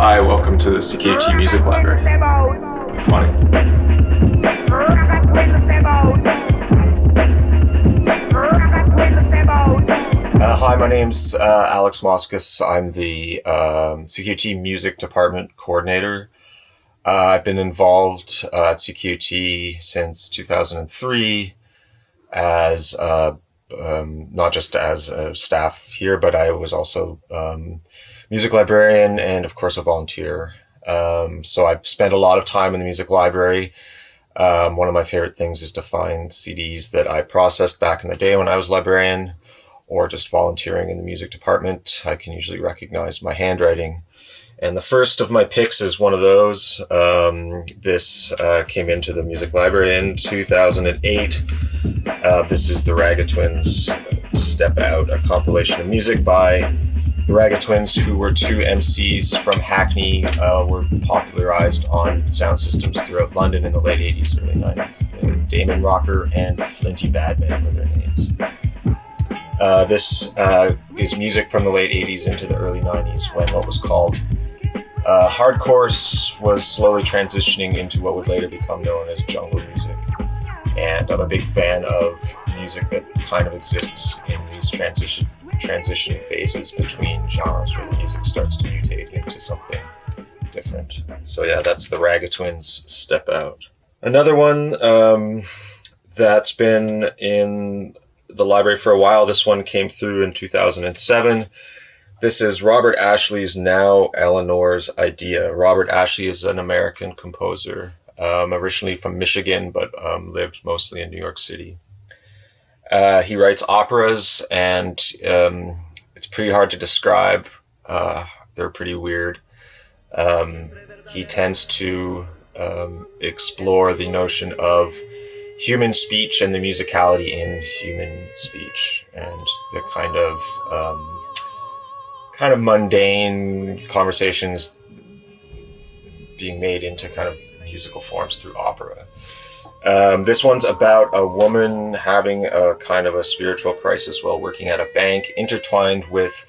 Hi, welcome to the CKUT Music Library. Morning. Hi, my name's Alex Moskos. I'm the CKUT Music Department Coordinator. I've been involved at CKUT since 2003 as not just as a staff here, but I was also music librarian and of course a volunteer. So I've spent a lot of time in the music library. One of my favorite things is to find CDs that I processed back in the day when I was librarian, or just volunteering in the music department. I can usually recognize my handwriting. And the first of my picks is one of those. This came into the music library in 2008. This is the Raga Twins' Step Out, a compilation of music by the Raga Twins, who were two MCs from Hackney, were popularized on sound systems throughout London in the late 80s, early 90s. Damon Rocker and Flinty Badman were their names. This is music from the late 80s into the early 90s, when what was called hardcore was slowly transitioning into what would later become known as jungle music. And I'm a big fan of music that kind of exists in these transition phases between genres, where the music starts to mutate into something different. So yeah, that's the Raga Twins' Step Out. Another one that's been in the library for a while, this one came through in 2007. This is Robert Ashley's Now Eleanor's Idea. Robert Ashley is an American composer, originally from Michigan, but lived mostly in New York City. He writes operas, and it's pretty hard to describe. They're pretty weird. He tends to explore the notion of human speech and the musicality in human speech, and the kind of mundane conversations being made into kind of musical forms through opera. This one's about a woman having a kind of a spiritual crisis while working at a bank, intertwined with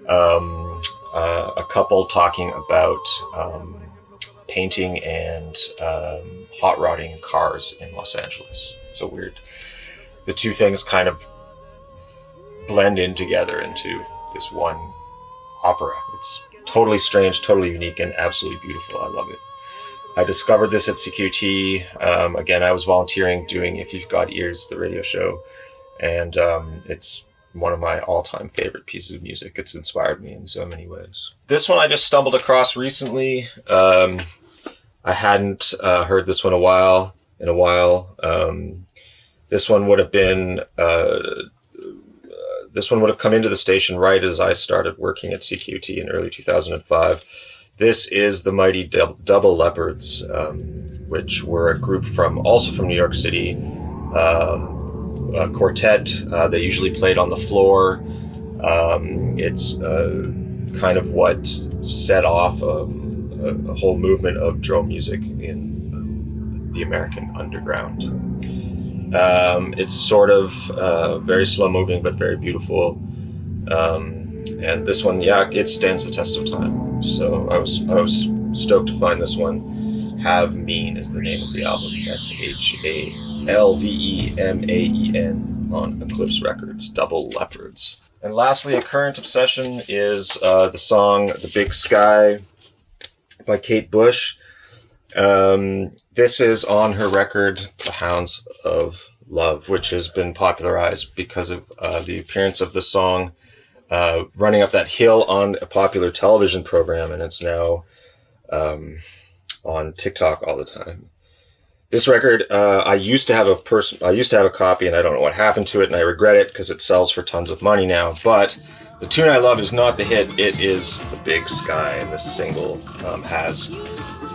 a couple talking about painting and hot rodding cars in Los Angeles. So weird. The two things kind of blend in together into this one opera. It's totally strange, totally unique, and absolutely beautiful. I love it. I discovered this at CKUT. Again, I was volunteering doing If You've Got Ears, the radio show, and it's one of my all-time favorite pieces of music. It's inspired me in so many ways. This one I just stumbled across recently. I hadn't heard this one in a while. This one would have been this one would have come into the station right as I started working at CKUT in early 2005. This is the mighty Double Leopards, which were a group also from New York City, a quartet. They usually played on the floor. It's kind of what set off a whole movement of drone music in the American underground. It's sort of very slow moving, but very beautiful. And this one, yeah, it stands the test of time. So I was stoked to find this one. Have Mean is the name of the album. That's HALVEMAEN on Eclipse Records, Double Leopards. And lastly, a current obsession is the song The Big Sky by Kate Bush. This is on her record, The Hounds of Love, which has been popularized because of the appearance of the song running up that hill on a popular television program, and it's now on TikTok all the time. This record, I used to have a copy, and I don't know what happened to it, and I regret it because it sells for tons of money now. But the tune I love is not the hit; it is The Big Sky, and this single has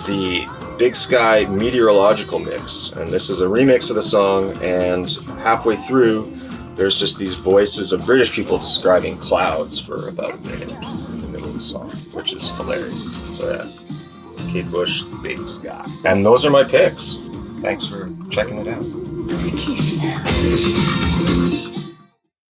the Big Sky meteorological mix, and this is a remix of the song. And halfway through, there's just these voices of British people describing clouds for about a minute in the middle of the song, which is hilarious. So yeah, Kate Bush, The Big Sky. And those are my picks. Thanks for checking it out.